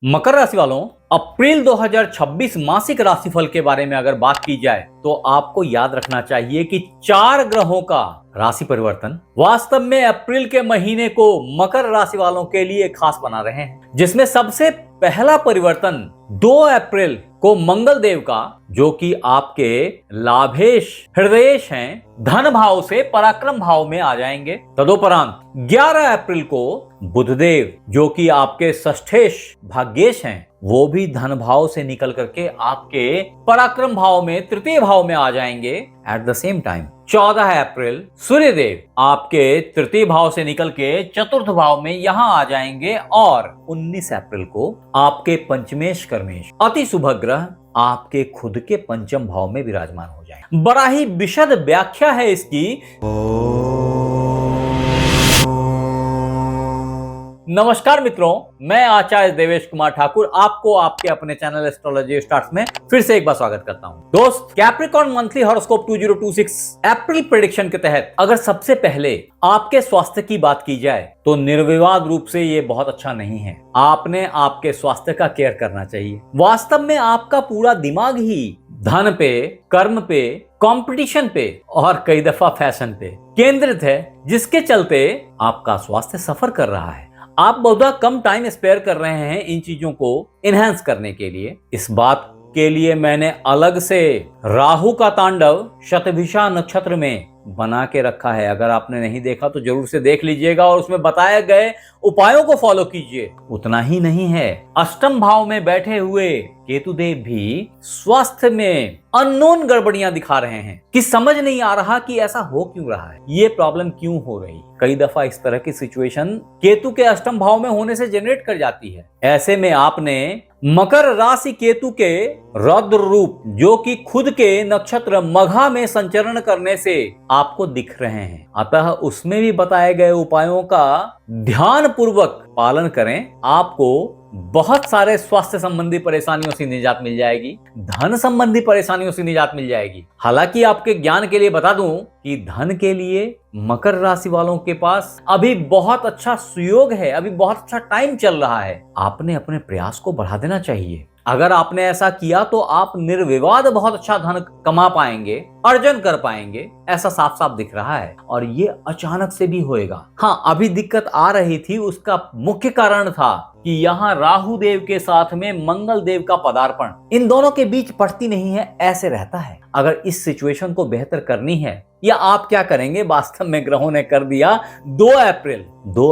मकर राशि वालों, अप्रैल 2026 मासिक राशिफल के बारे में अगर बात की जाए तो आपको याद रखना चाहिए कि 4 ग्रहों का राशि परिवर्तन वास्तव में अप्रैल के महीने को मकर राशि वालों के लिए खास बना रहे हैं, जिसमें सबसे पहला परिवर्तन 2 अप्रैल को मंगल देव का, जो कि आपके लाभेश हृदयेश हैं, धन भाव से पराक्रम भाव में आ जाएंगे। तदोपरांत 11 अप्रैल को बुधदेव, जो कि आपके षष्ठेश भाग्येश हैं, वो भी धन भाव से निकल करके आपके पराक्रम भाव में तृतीय भाव में आ जाएंगे। एट द सेम टाइम 14 अप्रैल सूर्यदेव आपके तृतीय भाव से निकल के चतुर्थ भाव में यहां आ जाएंगे और 19 अप्रैल को आपके पंचमेश कर्मेश अति शुभ ग्रह आपके खुद के पंचम भाव में विराजमान हो जाएंगे। बड़ा ही विशद व्याख्या है इसकी। नमस्कार मित्रों, मैं आचार्य देवेश कुमार ठाकुर आपको आपके अपने चैनल एस्ट्रोलॉजी स्टार्ट्स में फिर से एक बार स्वागत करता हूं। दोस्त, कैप्रिकॉर्न मंथली हॉरोस्कोप 2026 अप्रैल प्रेडिक्शन के तहत अगर सबसे पहले आपके स्वास्थ्य की बात की जाए तो निर्विवाद रूप से ये बहुत अच्छा नहीं है। आपने आपके स्वास्थ्य का केयर करना चाहिए। वास्तव में आपका पूरा दिमाग ही धन पे, कर्म पे, कंपटीशन पे और कई दफा फैशन पे केंद्रित है, जिसके चलते आपका स्वास्थ्य सफर कर रहा है। आप बहुत कम टाइम स्पेयर कर रहे हैं इन चीजों को इनहेंस करने के लिए। इस बात के लिए मैंने अलग से राहु का तांडव शतभिषा नक्षत्र में बना के रखा है। अगर आपने नहीं देखा तो जरूर से देख लीजिएगा और उसमें बताए गए उपायों को फॉलो कीजिए। उतना ही नहीं है, अष्टम भाव में बैठे हुए केतुदेव भी स्वास्थ्य में अननोन गड़बड़ियां दिखा रहे हैं कि समझ नहीं आ रहा कि ऐसा हो क्यों रहा है, ये प्रॉब्लम क्यों हो रही। कई दफा इस तरह की सिचुएशन केतु के अष्टम भाव में होने से जनरेट कर जाती है। ऐसे में आपने मकर राशि केतु के रौद्र रूप, जो कि खुद के नक्षत्र मघा में संचरण करने से आपको दिख रहे हैं, अतः उसमें भी बताए गए उपायों का ध्यान पूर्वक पालन करें। आपको बहुत सारे स्वास्थ्य संबंधी परेशानियों से निजात मिल जाएगी, धन संबंधी परेशानियों से निजात मिल जाएगी। हालांकि आपके ज्ञान के लिए बता दूं कि धन के लिए मकर राशि वालों के पास अभी बहुत अच्छा सुयोग है, अभी बहुत अच्छा टाइम चल रहा है। आपने अपने प्रयास को बढ़ा देना चाहिए। अगर आपने ऐसा किया तो आप निर्विवाद बहुत अच्छा धन कमा पाएंगे, अर्जन कर पाएंगे, ऐसा साफ साफ दिख रहा है। और ये अचानक से भी होएगा। हाँ, अभी दिक्कत आ रही थी, उसका मुख्य कारण था कि यहाँ राहु देव के साथ में मंगल देव का पदार्पण, इन दोनों के बीच पड़ती नहीं है, ऐसे रहता है। अगर इस सिचुएशन को बेहतर करनी है, या आप क्या करेंगे, वास्तव में ग्रहों ने कर दिया 2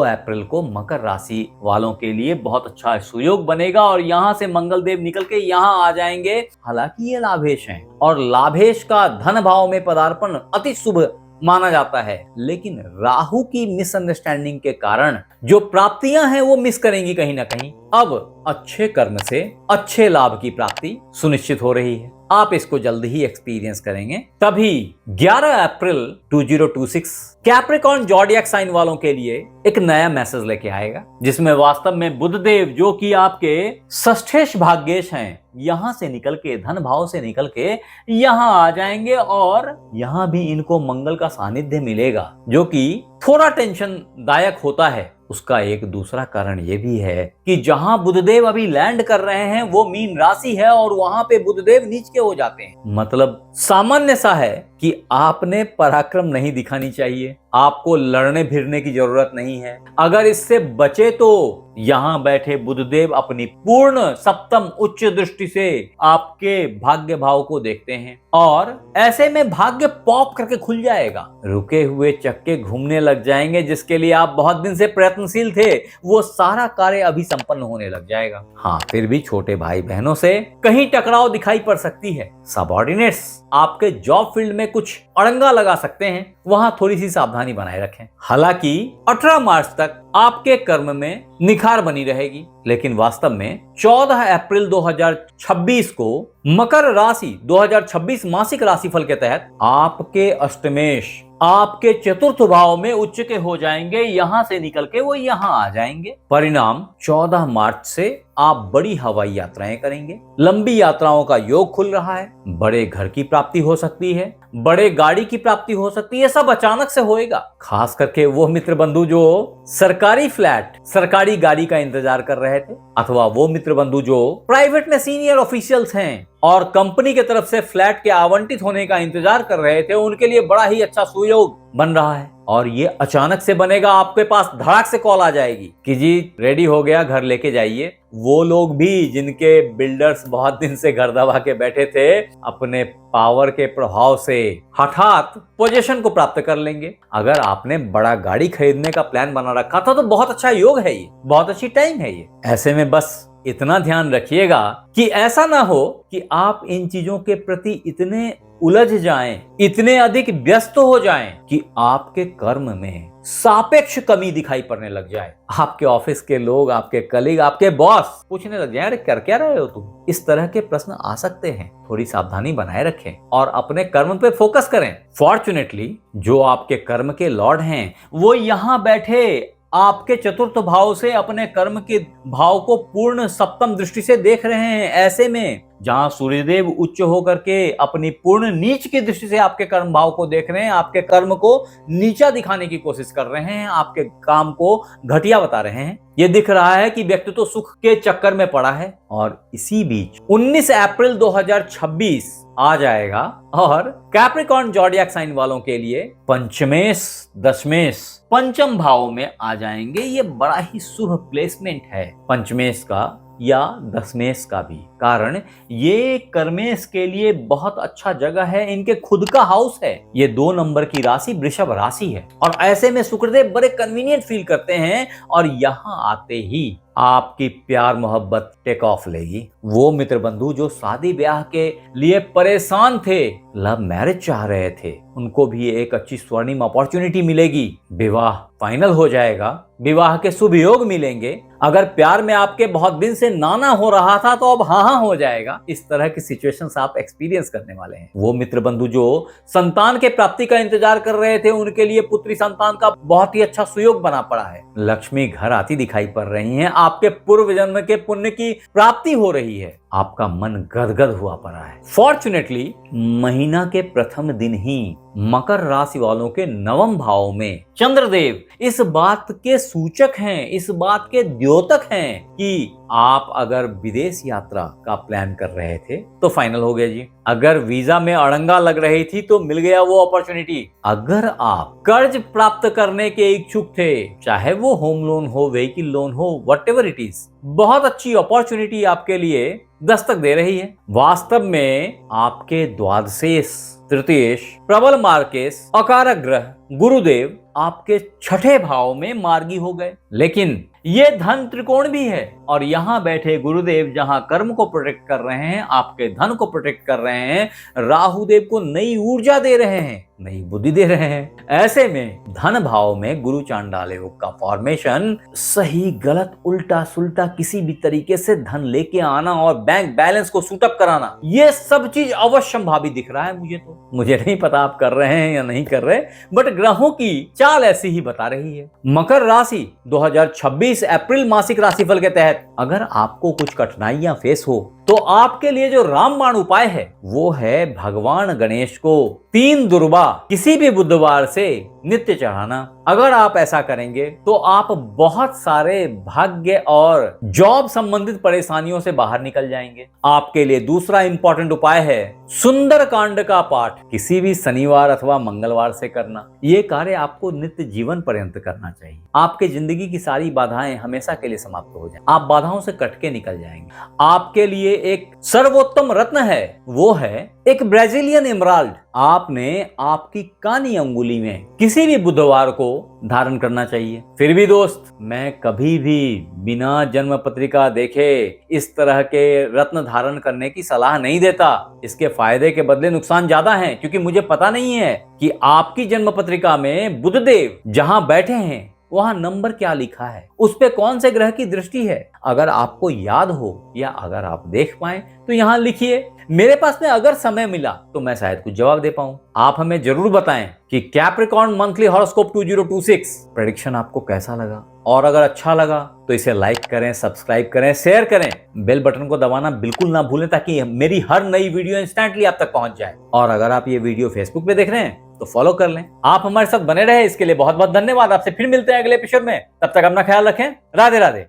अप्रैल को मकर राशि वालों के लिए बहुत अच्छा सुयोग बनेगा और यहाँ से मंगल देव निकल के यहाँ आ जाएंगे। हालांकि ये लाभेश हैं और लाभेश का धन भाव में पदार्पण अति शुभ माना जाता है, लेकिन राहु की मिसअंडरस्टैंडिंग के कारण जो प्राप्तियां हैं वो मिस करेंगी कहीं ना कहीं। अब अच्छे कर्म से अच्छे लाभ की प्राप्ति सुनिश्चित हो रही है। आप इसको जल्द ही एक्सपीरियंस करेंगे। तभी 11 अप्रैल 2026 कैप्रिकॉर्न ज़ोडिएक साइन वालों के लिए एक नया मैसेज लेके आएगा, जिसमें वास्तव में बुधदेव, जो कि आपके षष्ठेश भाग्येश हैं, यहां से निकल के, धन भाव से निकल के यहां आ जाएंगे और यहां भी इनको मंगल का सानिध्य मिलेगा, जो कि थोड़ा टेंशन दायक होता है। उसका एक दूसरा कारण यह भी है कि जहां बुधदेव अभी लैंड कर रहे हैं वो मीन राशि है और वहां पे बुधदेव नीच के हो जाते हैं। मतलब सामान्य सा है कि आपने पराक्रम नहीं दिखानी चाहिए, आपको लड़ने भिड़ने की जरूरत नहीं है। अगर इससे बचे तो यहाँ बैठे बुधदेव अपनी पूर्ण सप्तम उच्च दृष्टि से आपके भाग्य भाव को देखते हैं और ऐसे में भाग्य पॉप करके खुल जाएगा। रुके हुए चक्के घूमने लग जाएंगे, जिसके लिए आप बहुत दिन से प्रयत्नशील थे, वो सारा कार्य अभी संपन्न होने लग जाएगा। हाँ, फिर भी छोटे भाई बहनों से कहीं टकराव दिखाई पड़ सकती है। सबऑर्डिनेट्स आपके जॉब फील्ड में कुछ अड़ंगा लगा सकते हैं, वहां थोड़ी सी सावधानी बनाए रखें। हालांकि 18 मार्च तक आपके कर्म में निखार बनी रहेगी, लेकिन वास्तव में 14 अप्रैल 2026 को मकर राशि 2026 मासिक राशिफल के तहत आपके अष्टमेश आपके चतुर्थ भाव में उच्च के हो जाएंगे, यहां से निकल के वो यहां आ जाएंगे। परिणाम 14 मार्च से आप बड़ी हवाई यात्राएं करेंगे, लंबी यात्राओं का योग खुल रहा है, बड़े घर की प्राप्ति हो सकती है, बड़े गाड़ी की प्राप्ति हो सकती है, सब अचानक से होएगा। खास करके वो मित्र बंधु जो सरकारी फ्लैट, सरकारी गाड़ी का इंतजार कर रहे थे, अथवा वो मित्र बंधु जो प्राइवेट में सीनियर ऑफिशियल्स हैं और कंपनी की तरफ से फ्लैट के आवंटित होने का इंतजार कर रहे थे, उनके लिए बड़ा ही अच्छा सुयोग बन रहा है। और ये अचानक से बनेगा, आपके पास धड़ाक से कॉल आ जाएगी कि जी रेडी हो गया, घर लेके जाइए। वो लोग भी जिनके बिल्डर्स बहुत दिन से घर दबा के बैठे थे, अपने पावर के प्रभाव से हठात पोजीशन को प्राप्त कर लेंगे। अगर आपने बड़ा गाड़ी खरीदने का प्लान बना रखा था तो बहुत अच्छा योग है, ये बहुत अच्छी टाइम है ये। ऐसे में बस इतना ध्यान रखिएगा कि ऐसा ना हो कि आप इन चीजों के प्रति इतने उलझ जाएं, इतने अधिक व्यस्त हो जाएं कि आपके कर्म में सापेक्ष कमी दिखाई पड़ने लग जाए। आपके ऑफिस के लोग, आपके कलीग, आपके बॉस पूछने लग जाए, अरे कर क्या रहे हो तुम? इस तरह के प्रश्न आ सकते हैं। थोड़ी सावधानी बनाए रखें और अपने कर्म पे फोकस करें। फॉर्चुनेटली जो आपके कर्म के लॉर्ड हैं वो यहाँ बैठे आपके चतुर्थ भाव से अपने कर्म के भाव को पूर्ण सप्तम दृष्टि से देख रहे हैं। ऐसे में जहां सूर्यदेव उच्च होकर के अपनी पूर्ण नीच की दृष्टि से आपके कर्म भाव को देख रहे हैं, आपके कर्म को नीचा दिखाने की कोशिश कर रहे हैं, आपके काम को घटिया बता रहे हैं। ये दिख रहा है कि व्यक्ति तो सुख के चक्कर में पड़ा है। और इसी बीच 19 अप्रैल 2026 आ जाएगा और कैप्रिकॉर्न ज़ोडिएक साइन वालों के लिए पंचमेश, दशमेश, पंचम भाव में आ जाएंगे। ये बड़ा ही शुभ प्लेसमेंट है पंचमेश का या दशमेश का भी, कारण ये कर्मेश के लिए बहुत अच्छा जगह है। इनके खुद का हाउस है, ये 2 नंबर की राशि वृषभ राशि है। और ऐसे में शुक्रदेव बड़े कन्वीनियंट फील करते हैं और यहां आते ही आपकी प्यार मोहब्बत टेक ऑफ लेगी। वो मित्र बंधु जो शादी ब्याह के लिए परेशान थे, लव मैरिज चाह रहे थे, उनको भी एक अच्छी स्वर्णिम अपॉर्चुनिटी मिलेगी। विवाह फाइनल हो जाएगा, विवाह के शुभ योग मिलेंगे। अगर प्यार में आपके बहुत दिन से नाना हो रहा था तो अब हाँ हो जाएगा। इस तरह की सिचुएशंस आप एक्सपीरियंस करने वाले हैं। वो मित्र बंधु जो संतान के प्राप्ति का इंतजार कर रहे थे, उनके लिए पुत्री संतान का बहुत ही अच्छा सुयोग बना पड़ा है। लक्ष्मी घर आती दिखाई पड़ रही है, आपके पूर्व जन्म के पुण्य की प्राप्ति हो रही है, आपका मन गदगद हुआ पड़ा है। फॉर्चुनेटली महीना के प्रथम दिन ही मकर राशि वालों के 9वें भाव में चंद्रदेव इस बात के सूचक हैं, इस बात के द्योतक हैं कि आप अगर विदेश यात्रा का प्लान कर रहे थे तो फाइनल हो गया जी। अगर वीजा में अड़ंगा लग रही थी तो मिल गया वो अपॉर्चुनिटी। अगर आप कर्ज प्राप्त करने के इच्छुक थे, चाहे वो होम लोन हो, व्हीकल लोन हो, व्हाटएवर इट इज, बहुत अच्छी अपॉर्चुनिटी आपके लिए दस्तक दे रही है। वास्तव में आपके द्वादशेश, तृतीयेश, प्रबल मार्केश, अकारक ग्रह गुरुदेव आपके 6ठे भाव में मार्गी हो गए। लेकिन ये धन त्रिकोण भी है और यहाँ बैठे गुरुदेव जहां कर्म को प्रोटेक्ट कर रहे हैं, आपके धन को प्रोटेक्ट कर रहे हैं, राहुदेव को नई ऊर्जा दे रहे हैं, नई बुद्धि दे रहे हैं। ऐसे में धन भाव में गुरु चांडाल योग का फॉर्मेशन, सही गलत उल्टा सुल्टा किसी भी तरीके से धन लेके आना और बैंक बैलेंस को सूटअप कराना, ये सब चीज अवश्यंभावी दिख रहा है मुझे। तो मुझे नहीं पता आप कर रहे हैं या नहीं कर रहे, बट ग्रहों की चाल ऐसी ही बता रही है। मकर राशि 2026 अप्रैल मासिक राशिफल के तहत अगर आपको कुछ कठिनाइयां फेस हो तो आपके लिए जो रामबाण उपाय है वो है भगवान गणेश को 3 दुर्वा किसी भी बुधवार से नित्य चढ़ाना। अगर आप ऐसा करेंगे तो आप बहुत सारे भाग्य और जॉब संबंधित परेशानियों से बाहर निकल जाएंगे। आपके लिए दूसरा इंपॉर्टेंट उपाय है सुंदर कांड का पाठ किसी भी शनिवार अथवा मंगलवार से करना। ये कार्य आपको नित्य जीवन पर्यंत करना चाहिए। आपके जिंदगी की सारी बाधाएं हमेशा के लिए समाप्त हो जाएं। आप बाधाओं से कट के निकल जाएंगे। आपके लिए एक सर्वोत्तम रत्न है, वो है एक ब्राजीलियन एमराल्ड। आपने आपकी कानी अंगुली में किसी भी बुधवार को धारण करना चाहिए। फिर भी दोस्त, मैं कभी भी बिना जन्म पत्रिका देखे इस तरह के रत्न धारण करने की सलाह नहीं देता। इसके फायदे के बदले नुकसान ज्यादा हैं, क्योंकि मुझे पता नहीं है कि आपकी जन्म पत्रिका में बुधदेव जहां बैठे हैं वहां नंबर क्या लिखा है, उस पे कौन से ग्रह की दृष्टि है, अगर आपको याद हो या अगर आप देख पाए तो यहां लिखिए। मेरे पास में अगर समय मिला तो मैं शायद कुछ जवाब दे पाऊं। आप हमें जरूर बताएं कि कैप्रिकॉर्न मंथली हॉरोस्कोप 2026 प्रेडिक्शन आपको कैसा लगा, और अगर अच्छा लगा तो इसे लाइक करें, सब्सक्राइब करें, शेयर करें, बेल बटन को दबाना बिल्कुल ना भूलें ताकि मेरी हर नई वीडियो इंस्टेंटली आप तक पहुंच जाए। और अगर आप ये वीडियो फेसबुक पे देख रहे हैं तो फॉलो कर लें। आप हमारे साथ बने रहे इसके लिए बहुत बहुत धन्यवाद। आपसे फिर मिलते हैं अगले एपिसोड में, तब तक अपना ख्याल रखें। राधे राधे।